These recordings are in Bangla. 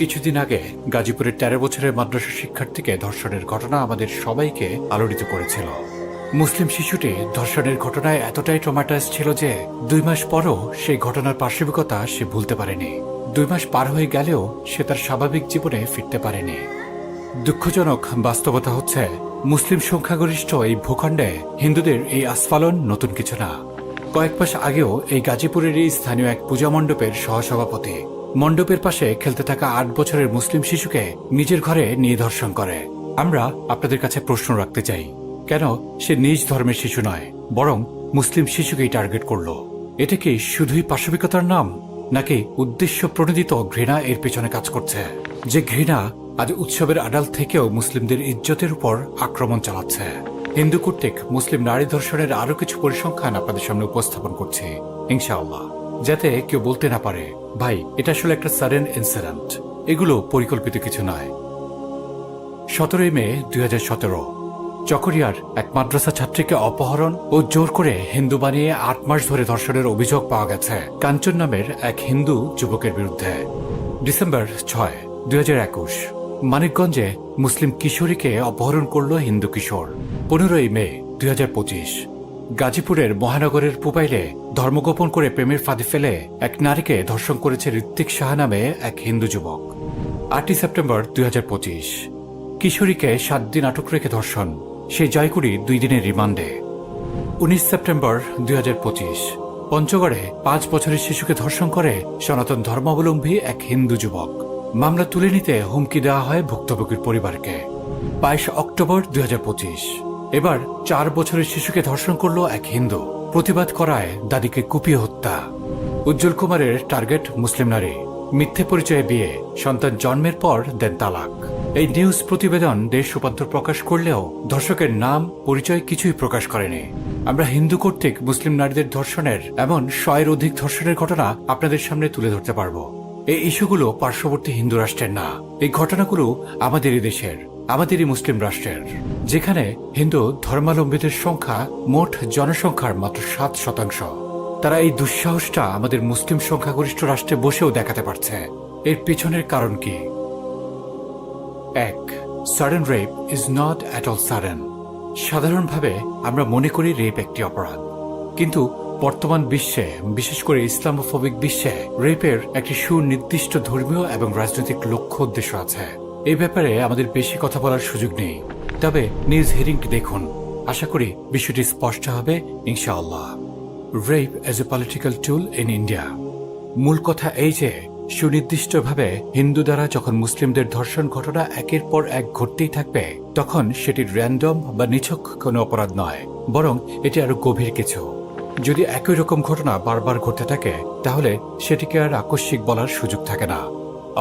কিছুদিন আগে গাজীপুরের ১৩ বছরের মাদ্রাসা শিক্ষার্থীকে ধর্ষণের ঘটনা আমাদের সবাইকে আলোড়িত করেছিল। মুসলিম শিশুটি ধর্ষণের ঘটনায় এতটাই ট্রমাটাইজ ছিল যে ২ মাস পরও সেই ঘটনার পার্শ্বিকতা সে ভুলতে পারেনি। ২ মাস পার হয়ে গেলেও সে তার স্বাভাবিক জীবনে ফিরতে পারেনি। দুঃখজনক বাস্তবতা হচ্ছে, মুসলিম সংখ্যাগরিষ্ঠ এই ভূখণ্ডে হিন্দুদের এই আস্ফালন নতুন কিছু না। কয়েক মাস আগেও এই গাজীপুরেরই স্থানীয় এক পূজা মণ্ডপের সহসভাপতি মণ্ডপের পাশে খেলতে থাকা ৮ বছরের মুসলিম শিশুকে নিজের ঘরে নিয়ে ধর্ষণ করে। আমরা আপনাদের কাছে প্রশ্ন রাখতে চাই, কেন সে নিজ ধর্মের শিশু নয়, বরং মুসলিম শিশুকেই টার্গেট করল? এটা কি শুধুই পাশবিকতার নাম, নাকি উদ্দেশ্য প্রণোদিত ঘৃণা এর পেছনে কাজ করছে? যে ঘৃণা আজ উৎসবের আড়াল থেকেও মুসলিমদের ইজ্জতের উপর আক্রমণ চালাচ্ছে। হিন্দু কর্তৃক মুসলিম নারী ধর্ষণের আরো কিছু পরিসংখ্যান আপনাদের সামনে উপস্থাপন করছি ইনশাআল্লাহ, যাতে কেউ বলতে না পারে ভাই এটা আসলে একটা সাডেন ইনসিডেন্ট। এগুলো পরিকল্পিত কিছু নয়। ১৭ মে ২০১৭ চকরিয়ার এক মাদ্রাসা ছাত্রীকে অপহরণ ও জোর করে হিন্দু বানিয়ে ৮ মাস ধরে ধর্ষণের অভিযোগ পাওয়া গেছে কাঞ্চন নামের এক হিন্দু যুবকের বিরুদ্ধে। ডিসেম্বর ৬, ২০২১ মানিকগঞ্জে মুসলিম কিশোরীকে অপহরণ করল হিন্দু কিশোর। ১৫ মে ২০২৫ গাজীপুরের মহানগরের পুবাইলে ধর্মগোপন করে প্রেমের ফাঁদে ফেলে এক নারীকে ধর্ষণ করেছে ঋত্বিক সাহা নামে এক হিন্দু যুবক। ৮ সেপ্টেম্বর ২০২৫ কিশোরীকে ৭ দিন আটক রেখে ধর্ষণ, সেই জয়কুড়ি ২ দিনের রিমান্ডে। ১৯ সেপ্টেম্বর ২০২৫ পঞ্চগড়ে ৫ বছরের শিশুকে ধর্ষণ করে সনাতন ধর্মাবলম্বী এক হিন্দু যুবক। মামলা তুলে নিতে হুমকি দেওয়া হয় ভুক্তভোগীর পরিবারকে। ২২ অক্টোবর ২০২৫ এবার ৪ বছরের শিশুকে ধর্ষণ করল এক হিন্দু, প্রতিবাদ করায় দাদিকে কুপিয়ে হত্যা। উজ্জ্বল কুমারের টার্গেট মুসলিম নারী, মিথ্যে পরিচয়ে বিয়ে, সন্তান জন্মের পর দেন তালাক। এই নিউজ প্রতিবেদন দেশ রূপান্তর প্রকাশ করলেও ধর্ষকের নাম পরিচয় কিছুই প্রকাশ করেনি। আমরা হিন্দু কর্তৃক মুসলিম নারীদের ধর্ষণের এমন ১০০-এর অধিক ধর্ষণের ঘটনা আপনাদের সামনে তুলে ধরতে পারব। এই ইস্যুগুলো পার্শ্ববর্তী হিন্দু রাষ্ট্রের না, এই ঘটনাগুলো আমাদেরই দেশের, আমাদেরই মুসলিম রাষ্ট্রের, যেখানে হিন্দু ধর্মাবলম্বীদের সংখ্যা মোট জনসংখ্যার মাত্র ৭%। তারা এই দুঃসাহসটা আমাদের মুসলিম সংখ্যাগরিষ্ঠ রাষ্ট্রে বসেও দেখাতে পারছে। এর পিছনের কারণ কি? ১. Sudden rape is not at all sudden. সাধারণভাবে আমরা মনে করি রেপ একটি অপরাধ, কিন্তু বর্তমান বিশ্বে, বিশেষ করে ইসলামোফোবিক বিশ্বে, রেপের একটি সুনির্দিষ্ট ধর্মীয় এবং রাজনৈতিক লক্ষ্য উদ্দেশ্য আছে। এই ব্যাপারে আমাদের বেশি কথা বলার সুযোগ নেই, তবে নিউজ হেডিংটি দেখুন, আশা করি বিষয়টি স্পষ্ট হবে ইনশাআল্লাহ। Rape as a political tool in India. মূল কথা এই যে, সুনির্দিষ্টভাবে হিন্দু দ্বারা যখন মুসলিমদের ধর্ষণ ঘটনা একের পর এক ঘটতেই থাকবে, তখন সেটি র্যান্ডম বা নিছক কোনো অপরাধ নয়, বরং এটি আরো গভীর কিছু। যদি একই রকম ঘটনা বারবার ঘটতে থাকে, তাহলে সেটিকে আর আকস্মিক বলার সুযোগ থাকে না।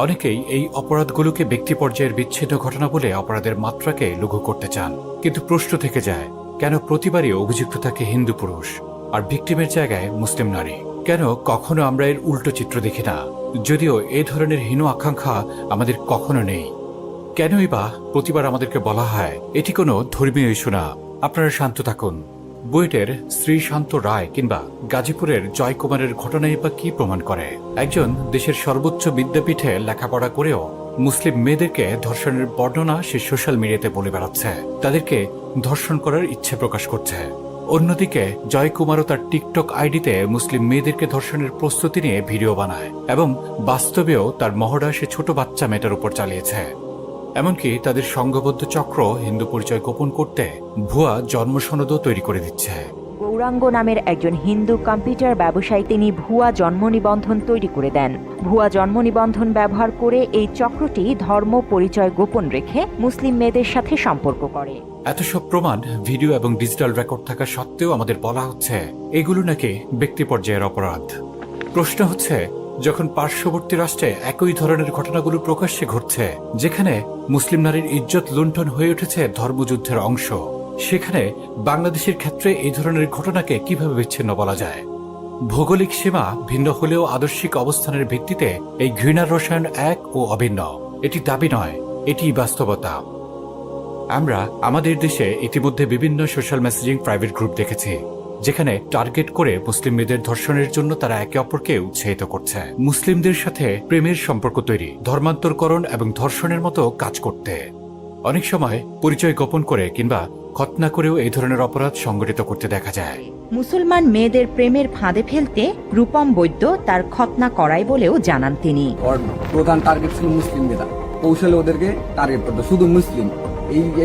অনেকেই এই অপরাধগুলোকে ব্যক্তি পর্যায়ের বিচ্ছিন্ন ঘটনা বলে অপরাধের মাত্রাকে লঘু করতে চান, কিন্তু প্রশ্ন থেকে যায়, কেন প্রতিবারই অভিযুক্ত থাকে হিন্দু পুরুষ আর ভিকটিমের জায়গায় মুসলিম নারী? কেন কখনো আমরা এর উল্টো চিত্র দেখি না, যদিও এ ধরনের হীন আকাঙ্ক্ষা আমাদের কখনো নেই? কেনই বা প্রতিবার আমাদেরকে বলা হয় এটি কোনো ধর্মীয় ইস্যু না, আপনারা শান্ত থাকুন? বুয়েটের শ্রীশান্ত রায় কিংবা গাজীপুরের জয়কুমারের ঘটনাই বা কি প্রমাণ করে? একজন দেশের সর্বোচ্চ বিদ্যাপীঠে লেখাপড়া করেও মুসলিম মেয়েদেরকে ধর্ষণের বর্ণনা সে সোশ্যাল মিডিয়াতে বলে বেড়াচ্ছে, তাদেরকে ধর্ষণ করার ইচ্ছে প্রকাশ করছে। অন্যদিকে জয়কুমারও তার টিকটক আইডিতে মুসলিম মেয়েদেরকে ধর্ষণের প্রস্তুতি নিয়ে ভিডিও বানায় এবং বাস্তবেও তার মহড়া সে ছোট বাচ্চা মেয়েটার উপর চালিয়েছে। এমনকি তাদের সংঘবদ্ধ চক্র হিন্দু পরিচয় গোপন করতে ভুয়া জন্মসনদও তৈরি করে দিচ্ছে। গৌরাঙ্গ নামের একজন হিন্দু কম্পিউটার ব্যবসায়ী, তিনি ভুয়া জন্ম নিবন্ধন তৈরি করে দেন। ভুয়া জন্ম নিবন্ধন ব্যবহার করে এই চক্রটি ধর্ম পরিচয় গোপন রেখে মুসলিম মেয়েদের সাথে সম্পর্ক করে। এত সব প্রমাণ, ভিডিও এবং ডিজিটাল রেকর্ড থাকা সত্ত্বেও আমাদের বলা হচ্ছে এগুলো নাকি ব্যক্তি পর্যায়ের অপরাধ। প্রশ্ন হচ্ছে, যখন পার্শ্ববর্তী রাষ্ট্রে একই ধরনের ঘটনাগুলো প্রকাশ্যে ঘটছে, যেখানে মুসলিম নারীর ইজ্জত লুণ্ঠন হয়ে উঠেছে ধর্মযুদ্ধের অংশ, সেখানে বাংলাদেশের ক্ষেত্রে এই ধরনের ঘটনাকে কিভাবে বিচ্ছিন্ন বলা যায়? ভৌগোলিক সীমা ভিন্ন হলেও আদর্শিক অবস্থানের ভিত্তিতে এই ঘৃণার রসায়ন এক ও অভিন্ন। এটি দাবি নয়, এটি বাস্তবতা। আমরা আমাদের দেশে ইতিমধ্যে বিভিন্ন সোশ্যাল মেসেজিং প্রাইভেট গ্রুপ দেখেছি, যেখানে টার্গেট করে মুসলিম মেয়েদের ধর্ষণের জন্য তারা একে অপরকে উৎসাহিত করছে, মুসলিমদের সাথে প্রেমের সম্পর্ক তৈরি, ধর্মান্তরকরণ এবং ধর্ষণের মতো কাজ করতে। অনেক সময় পরিচয় গোপন করে কিংবা খতনা করেও এই ধরনের অপরাধ সংগঠিত করতে দেখা যায়। মুসলমান মেয়েদের প্রেমের ফাঁদে ফেলতে রূপম বৈদ্য তার খতনা করায় বলেও জানান তিনি। ওর প্রধান টার্গেট ছিল মুসলিম মেয়েরা, কৌশলে ওদেরকে টার্গেট করতো, শুধু মুসলিম।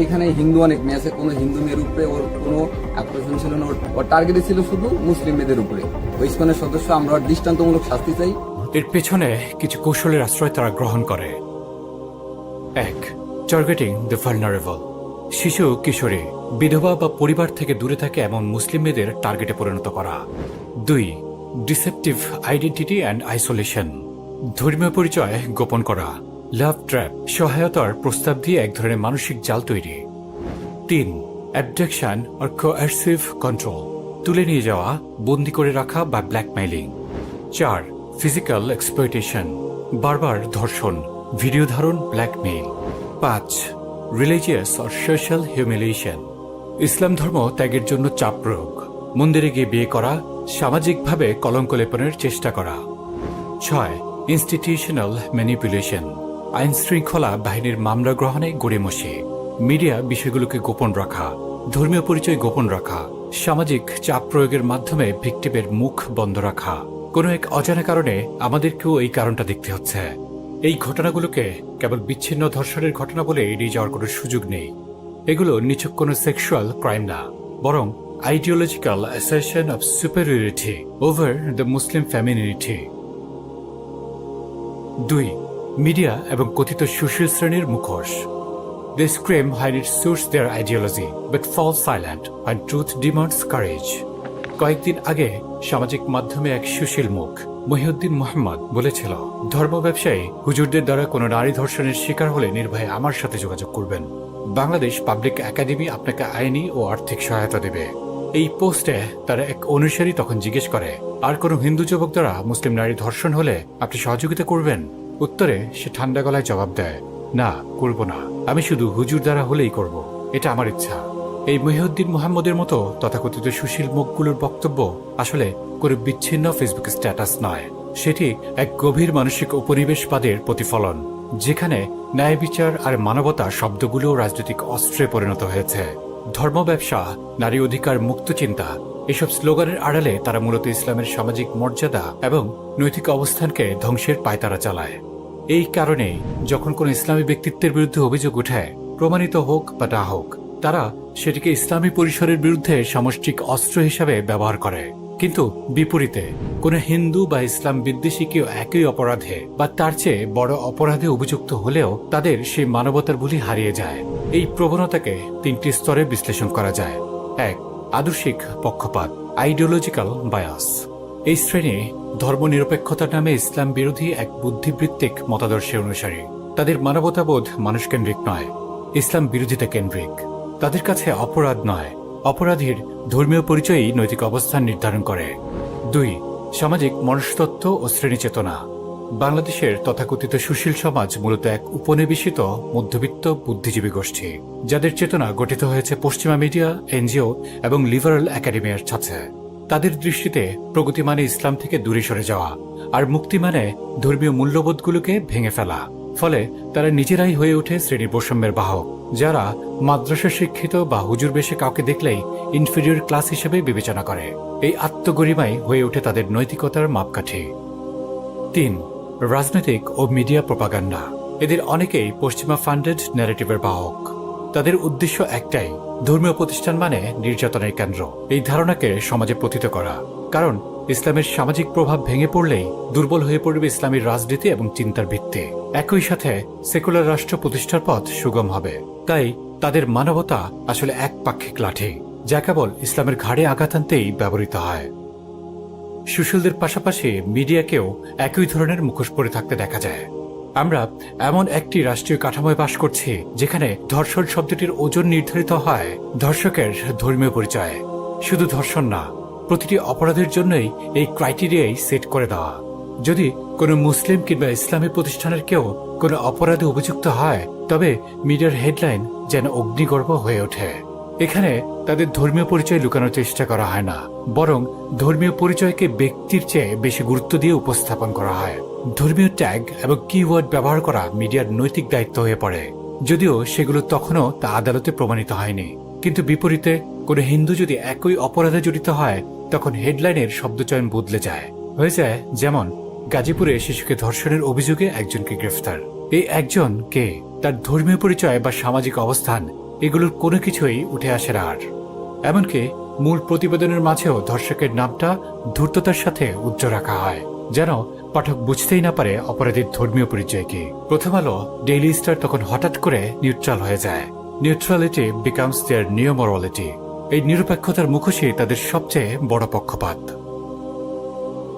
এইখানে হিন্দু অনেক মেয়ে আছে, কোনো হিন্দু মেয়ের উপরে ওর কোনো আকর্ষণ ছিল না। ওর টার্গেটই ছিল শুধু মুসলিম মেয়েদের উপরে। ওই ইসকনের সদস্য, আমরা ওর দৃষ্টান্তমূলক শাস্তি চাই। এর পেছনে কিছু কৌশলের আশ্রয় তারা গ্রহণ করে। 1. Targeting the vulnerable. শিশু, কিশোরী, বিধবা বা পরিবার থেকে দূরে থাকে এমন মুসলিম মেয়েদের টার্গেটে পরিণত করা। 2. Deceptive identity and isolation. ধর্মীয় পরিচয় গোপন করা। লাভ ট্র্যাপ, সহায়তার প্রস্তাব দিয়ে এক ধরনের মানসিক জাল তৈরি। 3. Abduction or coercive control. তুলে নিয়ে যাওয়া, বন্দি করে রাখা বা ব্ল্যাকমেইলিং। 4. Physical exploitation. বারবার ধর্ষণ, ভিডিও ধারণ, blackmail. 5. Religious or social humiliation. ইসলাম ধর্ম ত্যাগের জন্য চাপ প্রয়োগ, মন্দিরে গিয়ে বিয়ে করা, সামাজিকভাবে কলঙ্ক লেপনের চেষ্টা করা। 6. Institutional manipulation. আইন শৃঙ্খলা বাহিনীর মামলা গ্রহণে গড়িমসি, মিডিয়া বিষয়গুলোকে গোপন রাখা, ধর্মীয় পরিচয় গোপন রাখা, সামাজিক চাপ প্রয়োগের মাধ্যমে ভিকটিমের মুখ বন্ধ রাখা। কোনো এক অজানা কারণে আমাদেরকেও এই কারণটা দেখতে হচ্ছে। এই ঘটনাগুলোকে কেবল বিচ্ছিন্ন ধর্ষণের ঘটনা বলে এড়িয়ে যাওয়ার কোনো সুযোগ নেই। এগুলো নিছক কোনো সেক্সুয়াল ক্রাইম না, বরং ideological assertion of superiority over the Muslim femininity. 2. Media এবং কথিত সুশীল শ্রেণীর মুখোশ। They scream when it suits their ideology, but fall silent when truth demands courage. কয়েকদিন আগে সামাজিক মাধ্যমে এক সুশীল মুখ মহিউদ্দিন মোহাম্মদ বলেছিল, ধর্ম ব্যবসায়ী হুজুরদের দ্বারা কোনো নারী ধর্ষণের শিকার হলে নির্ভয়ে আমার সাথে যোগাযোগ করবেন। বাংলাদেশ পাবলিক একাডেমি আপনাকে আইনি ও আর্থিক সহায়তা দেবে। এই পোস্টে তার এক অনুসারী তখন জিজ্ঞেস করে, আর কোনো হিন্দু যুবক দ্বারা মুসলিম নারী ধর্ষণ হলে আপনি সহযোগিতা করবেন? উত্তরে সে ঠান্ডা গলায় জবাব দেয়, না, করব না, আমি শুধু হুজুর দ্বারা হলেই করব, এটা আমার ইচ্ছা। এই মহিউদ্দিন মোহাম্মদের মতো তথাকথিত সুশীল মুখগুলোর বক্তব্য আসলে কোনো বিচ্ছিন্ন ফেসবুক স্ট্যাটাস নয়, সেটি এক গভীর মানসিক উপনিবেশবাদের প্রতিফলন, যেখানে ন্যায় বিচার আর মানবতা শব্দগুলো রাজনৈতিক অস্ত্রে পরিণত হয়েছে। ধর্ম ব্যবসা, নারী অধিকার, মুক্ত চিন্তা, এসব স্লোগানের আড়ালে তারা মূলত ইসলামের সামাজিক মর্যাদা এবং নৈতিক অবস্থানকে ধ্বংসের পায়তারা চালায়। এই কারণে যখন কোনো ইসলামী ব্যক্তিত্বের বিরুদ্ধে অভিযোগ ওঠে, প্রমাণিত হোক বা না হোক, তারা সেটিকে ইসলামী পরিসরের বিরুদ্ধে সামষ্টিক অস্ত্র হিসাবে ব্যবহার করে। কিন্তু বিপরীতে কোনো হিন্দু বা ইসলাম বিদ্বেষী কেউ একই অপরাধে বা তার চেয়ে বড় অপরাধে অভিযুক্ত হলেও তাদের সেই মানবতার বুলি হারিয়ে যায়। এই প্রবণতাকে 3টি স্তরে বিশ্লেষণ করা যায়। 1. আদর্শিক পক্ষপাত, আইডিওলজিক্যাল বায়াস। এই শ্রেণী ধর্মনিরপেক্ষতার নামে ইসলাম বিরোধী এক বুদ্ধিবৃত্তিক মতাদর্শের অনুসারী। তাদের মানবতাবোধ মানুষকেন্দ্রিক নয়, ইসলাম বিরোধিতা কেন্দ্রিক। তাদের কাছে অপরাধ নয়, অপরাধীর ধর্মীয় পরিচয়ই নৈতিক অবস্থান নির্ধারণ করে। 2. সামাজিক মনস্তত্ত্ব ও শ্রেণী চেতনা। বাংলাদেশের তথাকথিত সুশীল সমাজ মূলত এক উপনিবেশিত মধ্যবিত্ত বুদ্ধিজীবী গোষ্ঠী, যাদের চেতনা গঠিত হয়েছে পশ্চিমা মিডিয়া, এনজিও এবং লিবারেল একাডেমির ছাঁচে। তাদের দৃষ্টিতে প্রগতি মানে ইসলাম থেকে দূরে সরে যাওয়া, আর মুক্তি মানে ধর্মীয় মূল্যবোধগুলোকে ভেঙে ফেলা। ফলে তারা নিজেরাই হয়ে ওঠে শ্রেণী বৈষম্যের বাহক, যারা মাদ্রাসা শিক্ষিত বা হুজুর বেশে কাউকে দেখলেই ইনফিরিয়র ক্লাস হিসেবে বিবেচনা করে। এই আত্মগরিমাই হয়ে ওঠে তাদের নৈতিকতার মাপকাঠি। 3. রাজনৈতিক ও মিডিয়া প্রোপাগান্ডা। এদের অনেকেই পশ্চিমা ফান্ডেড ন্যারেটিভের বাহক। তাদের উদ্দেশ্য একটাই, ধর্মীয় প্রতিষ্ঠান মানে নির্যাতনের কেন্দ্র। এই ধারণাকে সমাজে প্রথিত করা, কারণ ইসলামের সামাজিক প্রভাব ভেঙে পড়লেই দুর্বল হয়ে পড়বে ইসলামের রাজনীতি এবং চিন্তার ভিত্তি। একই সাথে সেকুলার রাষ্ট্র প্রতিষ্ঠার পথ সুগম হবে। তাই তাদের মানবতা আসলে একপাক্ষিক লাঠি, যা কেবল ইসলামের ঘাড়ে আঘাত আনতেই ব্যবহৃত হয়। সুশীলদের পাশাপাশি মিডিয়াকেও একই ধরনের মুখোশ পরে থাকতে দেখা যায়। আমরা এমন একটি রাষ্ট্রীয় কাঠামোয় বাস করছি যেখানে ধর্ষণ শব্দটির ওজন নির্ধারিত হয় ধর্ষকের ধর্মীয় পরিচয়ে। শুধু ধর্ষণ না, প্রতিটি অপরাধের জন্যই এই ক্রাইটেরিয়াই সেট করে দেওয়া। যদি কোনো মুসলিম কিংবা ইসলামী প্রতিষ্ঠানের কেউ কোনো অপরাধে অভিযুক্ত হয়, তবে মিডিয়ার হেডলাইন যেন অগ্নিগর্ভ হয়ে ওঠে। এখানে তাদের ধর্মীয় পরিচয় লুকানোর চেষ্টা করা হয় না, বরং ধর্মীয় পরিচয়কে ব্যক্তির চেয়ে বেশি গুরুত্ব দিয়ে উপস্থাপন করা হয়। ধর্মীয় ট্যাগ এবং কিওয়ার্ড ব্যবহার করা মিডিয়ার নৈতিক দায়িত্ব হয়ে পড়ে, যদিও সেগুলো তখনও তা আদালতে প্রমাণিত হয়নি। কিন্তু বিপরীতে কোনো হিন্দু যদি একই অপরাধে জড়িত হয়, তখন হেডলাইনের শব্দচয়ন বদলে যায়, হয়ে যায় যেমন গাজীপুরে শিশুকে ধর্ষণের অভিযোগে একজনকে গ্রেফতার। এই একজন কে, তার ধর্মীয় পরিচয় বা সামাজিক অবস্থান, এগুলোর কোনো কিছুই উঠে আসে না আর। এমনকি মূল প্রতিবেদনের মাঝেও ধর্ষকের নামটা ধূর্ততার সাথে উচ্চ রাখা হয়, যেন পাঠক বুঝতেই না পারে অপরাধীর ধর্মীয় পরিচয় কি। প্রথম আলো, ডেইলি স্টার তখন হঠাৎ করে নিউট্রাল হয়ে যায়। নিউট্রালিটি বিকামস দেয়ার নিউ মরালিটি। এই নিরপেক্ষতার মুখোশই তাদের সবচেয়ে বড় পক্ষপাত।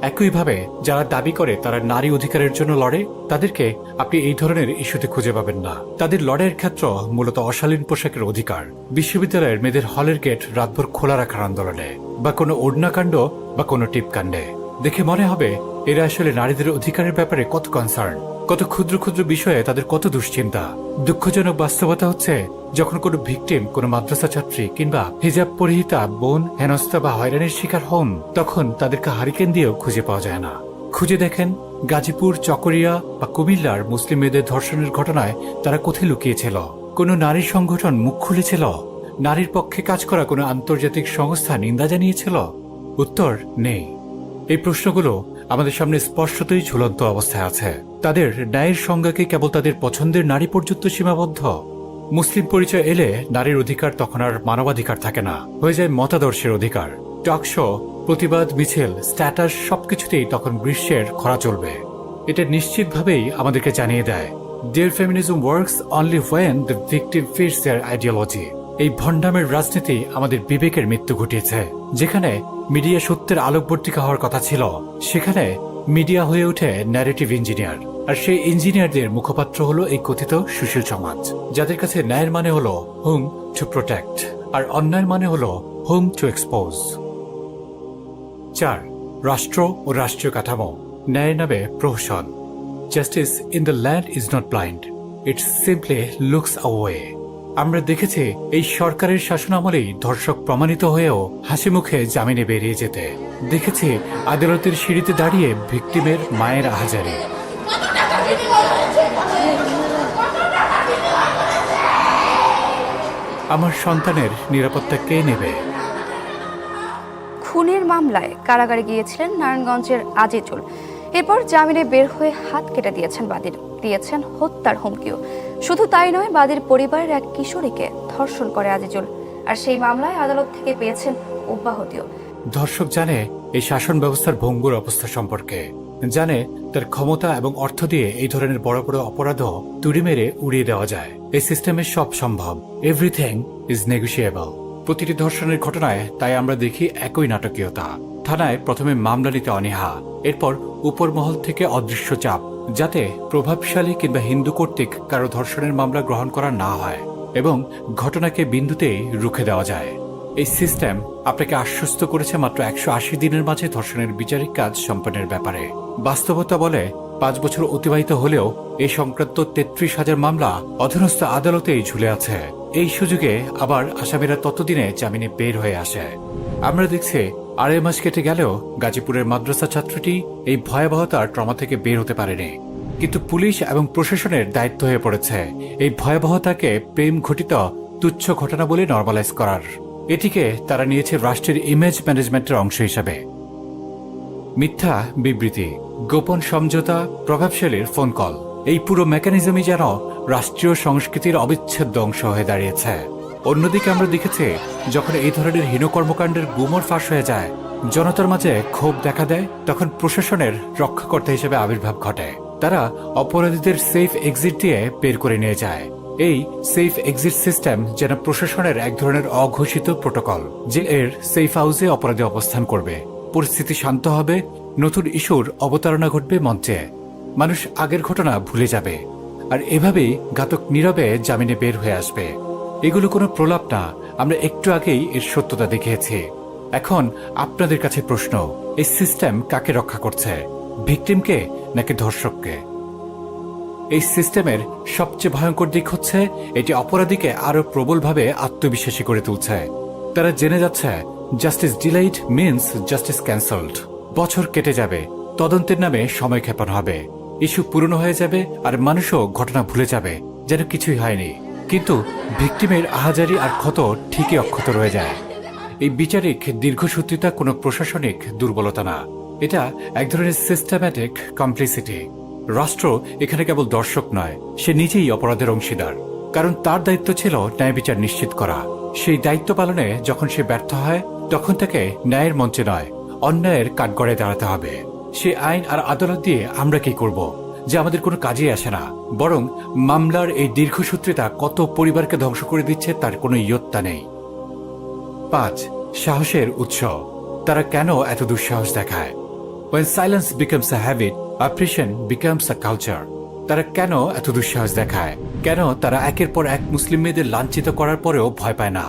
একইভাবে যারা দাবি করে তারা নারী অধিকারের জন্য লড়ে, তাদেরকে আপনি এই ধরনের ইস্যুতে খুঁজে পাবেন না। তাদের লড়াইয়ের ক্ষেত্র মূলত অশালীন পোশাকের অধিকার, বিশ্ববিদ্যালয়ের মেয়েদের হলের গেট রাতভর খোলা রাখার আন্দোলনে, বা কোনো ওড়নাকাণ্ড বা কোনো টিপকাণ্ডে। দেখে মনে হবে এরা আসলে নারীদের অধিকারের ব্যাপারে কত কনসার্ন, কত ক্ষুদ্র ক্ষুদ্র বিষয়ে তাদের কত দুশ্চিন্তা। দুঃখজনক বাস্তবতা হচ্ছে, যখন কোনো ভিকটিম কোনো মাদ্রাসা ছাত্রী কিংবা হিজাব পরিহিতা বোন হেনস্থা বা হয়রানির শিকার হন, তখন তাদেরকে হারিকেন দিয়েও খুঁজে পাওয়া যায় না। খুঁজে দেখেন গাজীপুর, চকরিয়া বা কুমিল্লার মুসলিম মেয়েদের ধর্ষণের ঘটনায় তারা কোথায় লুকিয়েছিল? কোনো নারী সংগঠন মুখ খুলেছিল? নারীর পক্ষে কাজ করা কোনো আন্তর্জাতিক সংস্থা নিন্দা জানিয়েছিল? উত্তর নেই। এই প্রশ্নগুলো আমাদের সামনে স্পষ্টতই ঝুলন্ত অবস্থায় আছে। তাদের ন্যায়ের সংজ্ঞাকে কেবল তাদের পছন্দের নারী পর্যন্ত সীমাবদ্ধ। মুসলিম পরিচয় এলে নারীর অধিকার তখন আর মানবাধিকার থাকে না, হয়ে যায় মতাদর্শের অধিকার। টক শো, প্রতিবাদ মিছিল, স্ট্যাটাস সবকিছুতেই তখন গ্রীষ্মের খরা চলবে। এটা নিশ্চিতভাবেই আমাদেরকে জানিয়ে দেয়, Their feminism works only when the victim fits their ideology. এই ভণ্ডামের রাজনীতি আমাদের বিবেকের মৃত্যু ঘটিয়েছে। যেখানে মিডিয়া সত্যের আলোকবর্তিকা হওয়ার কথা ছিল, সেখানে মিডিয়া হয়ে ওঠে ন্যারেটিভ ইঞ্জিনিয়ার। আর সেই ইঞ্জিনিয়ারদের মুখপাত্র হলো এই কথিত সুশীল সমাজ, যাদের কাছে ন্যায়ের মানে হলো হোম টু প্রোটেক্ট, আর অন্যায়ের মানে হলো হোম টু এক্সপোজ। 4. রাষ্ট্র ও রাষ্ট্রীয় কাঠামো। ন্যায়ের নামে প্রহসন। Justice in the land is not blind, it simply looks away. আমরা দেখেছি এই সরকারের শাসনামলেই ধর্ষক প্রমাণিত হয়েও হাসি মুখে জামিনে বেরিয়ে যেতে। দেখেছি আদালতের সিঁড়িতে দাঁড়িয়ে ভিকটিমের মায়ের আহাজারি। আমার সন্তানের নিরাপত্তা কে নেবে? খুনের মামলায় কারাগারে গিয়েছিলেন নারায়ণগঞ্জের আজিজুল। এরপর জামিনে বের হয়ে হাত কেটে দিয়েছেন বাদীর, দিয়েছেন হত্যার হুমকিও। শুধু তাই নয়, বাদীর পরিবারের এক কিশোরীকে ধর্ষণ করে আজিজুল, আর সেই মামলায় আদালত থেকে পেয়েছেন অব্যাহতিও। ধর্ষক জানে এই শাসন ব্যবস্থার ভঙ্গুর অবস্থা সম্পর্কে, জানে তার ক্ষমতা এবং অর্থ দিয়ে এই ধরনের বড় বড় অপরাধও তুড়ি মেরে উড়িয়ে দেওয়া যায়। এই সিস্টেমে সব সম্ভব, এভরিথিং ইজ নেগোশিয়েবল। প্রতিটি ধর্ষণের ঘটনায় তাই আমরা দেখি একই নাটকীয়তা। থানায় প্রথমে মামলা নিতে অনীহা, এরপর উপর মহল থেকে অদৃশ্য চাপ, যাতে প্রভাবশালী কিংবা হিন্দু কর্তৃক কারো ধর্ষণের মামলা গ্রহণ করা না হয় এবং ঘটনাকে বিন্দুতেই রুখে দেওয়া যায়। এই সিস্টেম আপনাকে আশ্বস্ত করেছে মাত্র 180 দিনের মাঝে ধর্ষণের বিচারিক কাজ সম্পন্নের ব্যাপারে। বাস্তবতা বলে 5 বছর অতিবাহিত হলেও এই সংক্রান্ত 33,000 মামলা অধীনস্থ আদালতেই ঝুলে আছে। এই সুযোগে আবার আসামিরা ততদিনে জামিনে বের হয়ে আসে। আমরা দেখছি 2.5 মাস কেটে গেলেও গাজীপুরের মাদ্রাসা ছাত্রটি এই ভয়াবহতার ট্রমা থেকে বের হতে পারেনি। কিন্তু পুলিশ এবং প্রশাসনের দায়িত্ব হয়ে পড়েছে এই ভয়াবহতাকে প্রেম ঘটিত তুচ্ছ ঘটনা বলে নর্মালাইজ করার। এটিকে তারা নিয়েছে রাষ্ট্রের ইমেজ ম্যানেজমেন্টের অংশ হিসাবে। মিথ্যা বিবৃতি, গোপন সমঝোতা, প্রভাবশালীর ফোন কল, এই পুরো মেকানিজমই যেন রাষ্ট্রীয় সংস্কৃতির অবিচ্ছেদ্য অংশ হয়ে দাঁড়িয়েছে। অন্যদিকে আমরা দেখেছি যখন এই ধরনের হীন কর্মকাণ্ডের গুমর ফাঁস হয়ে যায়, জনতার মাঝে ক্ষোভ দেখা দেয়, তখন প্রশাসনের রক্ষাকর্তা হিসেবে আবির্ভাব ঘটে। তারা অপরাধীদের সেফ এক্সিট দিয়ে বের করে নিয়ে যায়। এই সেফ এক্সিট সিস্টেম যেন প্রশাসনের এক ধরনের অঘোষিত প্রোটোকল, যে এর সেফ হাউসে অপরাধী অবস্থান করবে, পরিস্থিতি শান্ত হবে, নতুন ইস্যুর অবতারণা ঘটবে মঞ্চে, মানুষ আগের ঘটনা ভুলে যাবে, আর এভাবেই ঘাতক নীরবে জামিনে বের হয়ে আসবে। এগুলো কোনো প্রলাপ না, আমরা একটু আগেই এর সত্যতা দেখিয়েছি। এখন আপনাদের কাছে প্রশ্ন, এই সিস্টেম কাকে রক্ষা করছে, ভিকটিমকে নাকি ধর্ষককে? এই সিস্টেমের সবচেয়ে ভয়ঙ্কর দিক হচ্ছে এটি অপরাধীকে আরো প্রবলভাবে আত্মবিশ্বাসী করে তুলছে। তারা জেনে যাচ্ছে justice delayed means justice cancelled. বছর কেটে যাবে, তদন্তের নামে সময় ক্ষেপণ হবে, ইস্যু পুরনো হয়ে যাবে, আর মানুষও ঘটনা ভুলে যাবে যেন কিছুই হয়নি। কিন্তু ভিকটিমের আহাজারি আর ক্ষত ঠিকই অক্ষত রয়ে যায়। এই বিচারিক দীর্ঘসূত্রিতা কোনো প্রশাসনিক দুর্বলতা না, এটা এক ধরনের সিস্টেম্যাটিক কমপ্লিসিটি। রাষ্ট্র এখানে কেবল দর্শক নয়, সে নিজেই অপরাধের অংশীদার। কারণ তার দায়িত্ব ছিল ন্যায় বিচার নিশ্চিত করা। সেই দায়িত্ব পালনে যখন সে ব্যর্থ হয়, তখন তাকে ন্যায়ের মঞ্চে নয়, অন্যায়ের কাঠগড়ে দাঁড়াতে হবে। সে আইন আর আদালত দিয়ে আমরা কি করব, যে আমাদের কোনো কাজেই আসে না, বরং মামলার এই দীর্ঘসূত্রিতা কত পরিবারকে ধ্বংস করে দিচ্ছে তার কোনো ইয়ত্তা নেই। 5. সাহসের উৎস। তারা কেন এত দুঃসাহস দেখায়? When silence becomes a habit, oppression becomes a culture. তারা কেন এত দুঃসাহস দেখায়? কেন তারা একের পর এক মুসলিম মেয়েদের লাঞ্ছিত করার পরেও ভয় পায় না,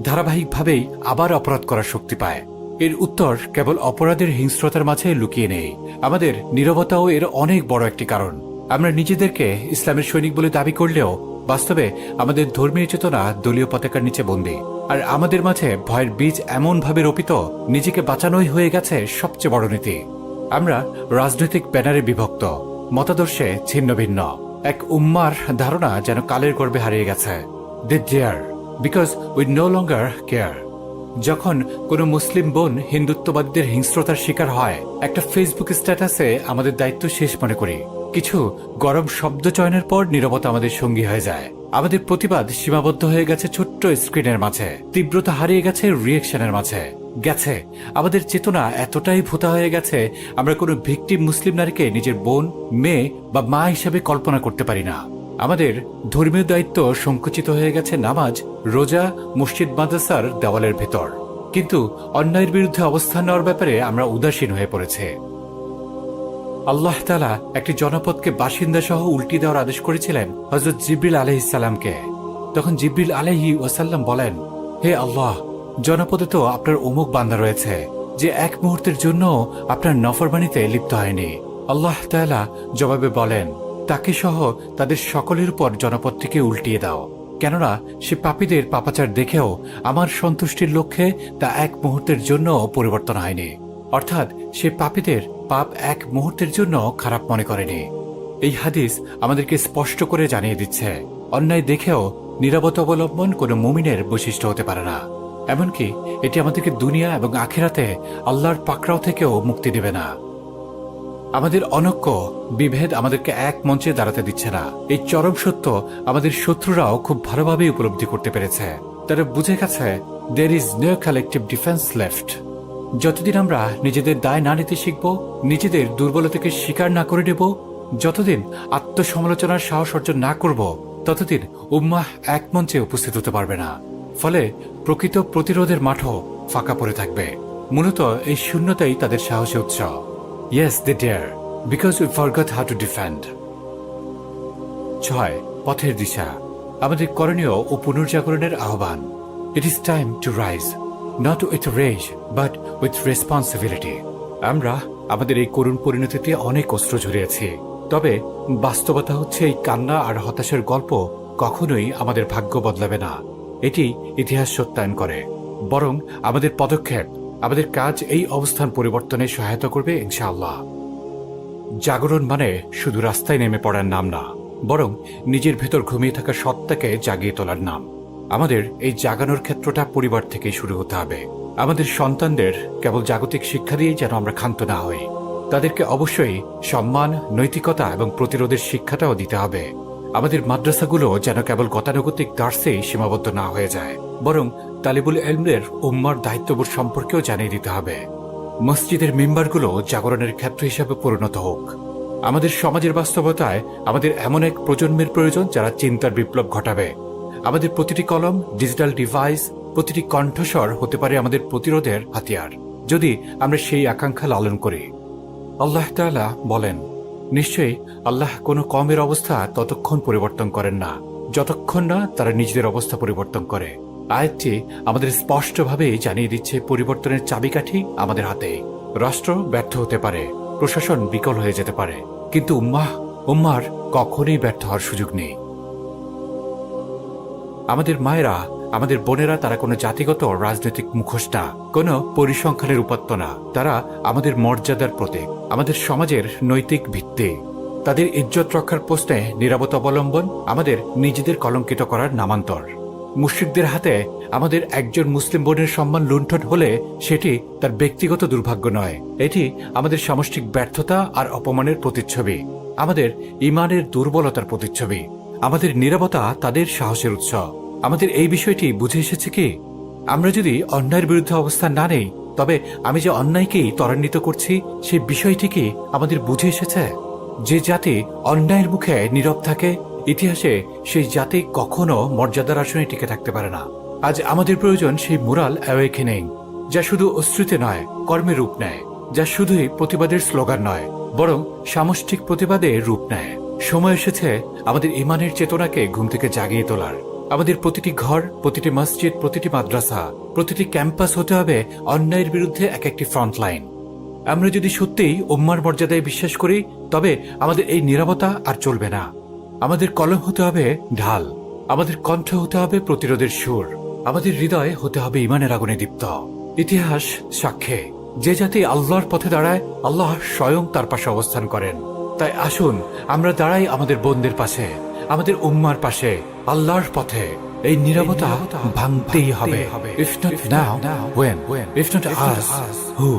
ধারাবাহিকভাবেই আবার অপরাধ করার শক্তি পায়? এর উত্তর কেবল অপরাধের হিংস্রতার মাঝে লুকিয়ে নেই। আমাদের নীরবতাও এর অনেক বড় একটি কারণ। আমরা নিজেদেরকে ইসলামের সৈনিক বলে দাবি করলেও বাস্তবে আমাদের ধর্মীয় চেতনা দলীয় পতাকার নিচে বন্দী। আর আমাদের মাঝে ভয়ের বীজ এমনভাবে রোপিত, নিজেকে বাঁচানোই হয়ে গেছে সবচেয়ে বড় নীতি। আমরা রাজনৈতিক ব্যানারে বিভক্ত, মতাদর্শে ছিন্ন ভিন্ন। এক উম্মার ধারণা যেন কালের গর্ভে হারিয়ে গেছে। They dare because we no longer care. যখন কোনো মুসলিম বোন হিন্দুত্ববাদীদের হিংস্রতার শিকার হয়, একটা ফেসবুক স্ট্যাটাসে আমাদের দায়িত্ব শেষ মনে করি। কিছু গরম শব্দ চয়নের পর নীরবতা আমাদের সঙ্গী হয়ে যায়। আমাদের প্রতিবাদ সীমাবদ্ধ হয়ে গেছে ছোট্ট স্ক্রিনের মাঝে, তীব্রতা হারিয়ে গেছে রিয়েকশনের মাঝে। গেছে আমাদের চেতনা এতটাই ভূতা হয়ে গেছে, আমরা কোনো ভিকটিম মুসলিম নারীকে নিজের বোন, মেয়ে বা মা হিসেবে কল্পনা করতে পারি না। আমাদের ধর্মীয় দায়িত্ব সংকুচিত হয়ে গেছে নামাজ, রোজা, মসজিদ, মাদ্রাসার দেওয়ালের ভেতর। কিন্তু অন্যায়ের বিরুদ্ধে অবস্থান নেওয়ার ব্যাপারে আমরা উদাসীন হয়ে পড়েছে। আল্লাহ তাআলা একটি জনপদকে বাসিন্দা সহ উল্টিয়ে দেওয়ার আদেশ করেছিলেন হযরত জিবরিল আলাইহিস সালামকে। তখন জিবরিল আলাইহি ওয়াসাল্লাম বলেন, হে আল্লাহ, জনপদে তো আপনার অমুক বান্দা রয়েছে যে এক মুহূর্তের জন্য আপনার নফরমানিতে লিপ্ত হয়নি। আল্লাহ তাআলা জবাবে বলেন, তাকে সহ তাদের সকলের উপর জনপদটিকে উল্টিয়ে দাও, কেননা সে পাপীদের পাপাচার দেখেও আমার সন্তুষ্টির লক্ষ্যে তা এক মুহূর্তের জন্য পরিবর্তন হয়নি। অর্থাৎ সে পাপীদের পাপ এক মুহূর্তের জন্য খারাপ মনে করেনি। এই হাদিস আমাদেরকে স্পষ্ট করে জানিয়ে দিচ্ছে, অন্যায় দেখেও নীরবতা অবলম্বন কোনো মুমিনের বৈশিষ্ট্য হতে পারে না। এমনকি এটি আমাদেরকে দুনিয়া এবং আখিরাতে আল্লাহর পাকড়াও থেকেও মুক্তি দেবে না। আমাদের অনৈক্য বিভেদ আমাদেরকে এক মঞ্চে দাঁড়াতে দিচ্ছে না। এই চরম সত্য আমাদের শত্রুরাও খুব ভালোভাবে উপলব্ধি করতে পেরেছে। তারা বুঝে গেছে there is no collective defense left। যতদিন আমরা নিজেদের দায় না নিতে শিখব, নিজেদের দুর্বলতাকে স্বীকার না করে নেব, যতদিন আত্মসমালোচনার সাহস অর্জন না করব, ততদিন উম্মাহ এক মঞ্চে উপস্থিত হতে পারবে না। ফলে প্রকৃত প্রতিরোধের মাঠও ফাঁকা পড়ে থাকবে। মূলত এই শূন্যতাই তাদের সাহসের উৎস। Yes, they dare, because we forgot how to defend. 6. পথের দিশা। আমাদের করণীয় ও পুনর্জাগরণের আহ্বান। It is time to rise, not with rage, but with responsibility. আমরা আমাদের এই করুণ পরিণতিতে অনেক অস্ত্র ঝরিয়েছি, তবে বাস্তবতা হচ্ছে এই কান্না আর হতাশার গল্প কখনোই আমাদের ভাগ্য বদলাবে না। এটি ইতিহাস সত্যায়ন করে, বরং আমাদের পদক্ষেপ, আমাদের কাজ এই অবস্থান পরিবর্তনে সহায়তা করবে ইনশাআল্লাহ। জাগরণ মানে শুধু রাস্তায় নেমে পড়ার নাম না, বরং নিজের ভেতর ঘুমিয়ে থাকা সত্তাকে জাগিয়ে তোলার নাম। আমাদের এই জাগানোর ক্ষেত্রটা পরিবার থেকেই শুরু হতে হবে। আমাদের সন্তানদের কেবল জাগতিক শিক্ষা দিয়েই যেন আমরা ক্ষান্ত না হই, তাদেরকে অবশ্যই সম্মান, নৈতিকতা এবং প্রতিরোধের শিক্ষাটাও দিতে হবে। আমাদের মাদ্রাসাগুলো যেন কেবল গতানুগতিক দার্সেই সীমাবদ্ধ না হয়ে যায়, বরং তালিবুল ইলমের উম্মার দায়িত্ববোধ সম্পর্কেও জানিয়ে দিতে হবে। মসজিদের মিম্বারগুলো জাগরণের ক্ষেত্র হিসাবে পরিণত হোক। আমাদের সমাজের বাস্তবতায় আমাদের এমন এক প্রজন্মের প্রয়োজন যারা চিন্তার বিপ্লব ঘটাবে। আমাদের প্রতিটি কলম, ডিজিটাল ডিভাইস, প্রতিটি কণ্ঠস্বর হতে পারে আমাদের প্রতিরোধের হাতিয়ার, যদি আমরা সেই আকাঙ্ক্ষা লালন করি। আল্লাহ তাআলা বলেন, নিশ্চয়ই আল্লাহ কোনো কওমের অবস্থা ততক্ষণ পরিবর্তন করেন না যতক্ষণ না তারা নিজেদের অবস্থা পরিবর্তন করে। আয়াতটি আমাদের স্পষ্টভাবে জানিয়ে দিচ্ছে পরিবর্তনের চাবিকাঠি আমাদের হাতে। রাষ্ট্র ব্যর্থ হতে পারে, প্রশাসন বিকল হয়ে যেতে পারে, কিন্তু উম্মাহ উম্মার কখনোই ব্যর্থ হওয়ার সুযোগ নেই। আমাদের মায়েরা, আমাদের বোনেরা, তারা কোনো জাতিগত রাজনৈতিক মুখোশ না, কোনো পরিসংখ্যানের উপাত্ত না। তারা আমাদের মর্যাদার প্রতীক, আমাদের সমাজের নৈতিক ভিত্তি। তাদের ইজ্জত রক্ষার প্রশ্নে নীরবতা অবলম্বন আমাদের নিজেদের কলঙ্কিত করার নামান্তর। মুশরিকদের হাতে আমাদের একজন মুসলিম বোনের সম্মান লুণ্ঠন হলে সেটি তার ব্যক্তিগত দুর্ভাগ্য নয়, এটি আমাদের সামষ্টিক ব্যর্থতা আর অপমানের প্রতিচ্ছবি, আমাদের ইমানের দুর্বলতার প্রতিচ্ছবি। আমাদের নীরবতা তাদের সাহসের উৎস। আমাদের এই বিষয়টি বুঝে এসেছে কি, আমরা যদি অন্যায়ের বিরুদ্ধে অবস্থান না নেই, তবে আমি যে অন্যায়কেই ত্বরান্বিত করছি সেই বিষয়টি কি আমাদের বুঝে এসেছে? যে জাতি অন্যায়ের মুখে নীরব থাকে, ইতিহাসে সেই জাতি কখনো মর্যাদার আসনে টিকে থাকতে পারে না। আজ আমাদের প্রয়োজন সেই মোরাল অ্যাওয়েকেনিং, যা শুধু অশ্রুতে নয়, কর্মে রূপ নেয়, যা শুধুই প্রতিবাদের স্লোগান নয়, বরং সামষ্টিক প্রতিবাদে রূপ নেয়। সময় এসেছে আমাদের ইমানের চেতনাকে ঘুম থেকে জাগিয়ে তোলার। আমাদের প্রতিটি ঘর, প্রতিটি মসজিদ, প্রতিটি মাদ্রাসা, প্রতিটি ক্যাম্পাস হতে হবে অন্যায়ের বিরুদ্ধে এক একটি ফ্রন্টলাইন। আমরা যদি সত্যিই উম্মার মর্যাদায় বিশ্বাস করি, তবে আমাদের এই নীরবতা আর চলবে না। আমাদের কলম হতে হবে ঢাল, আমাদের কণ্ঠ হতে হবে প্রতিরোধের সুর, আমাদের হৃদয় হতে হবে ইমানের আগুনে দীপ্ত। ইতিহাস সাক্ষ্যে যে জাতি আল্লাহর পথে দাঁড়ায়, আল্লাহ স্বয়ং তার পাশে অবস্থান করেন। তাই আসুন আমরা দাঁড়াই আমাদের বোনদের পাশে, আমাদের উম্মার পাশে, আল্লাহর পথে। এই নীরবতা ভাঙতেই হবে। If not now, when? If not us, who?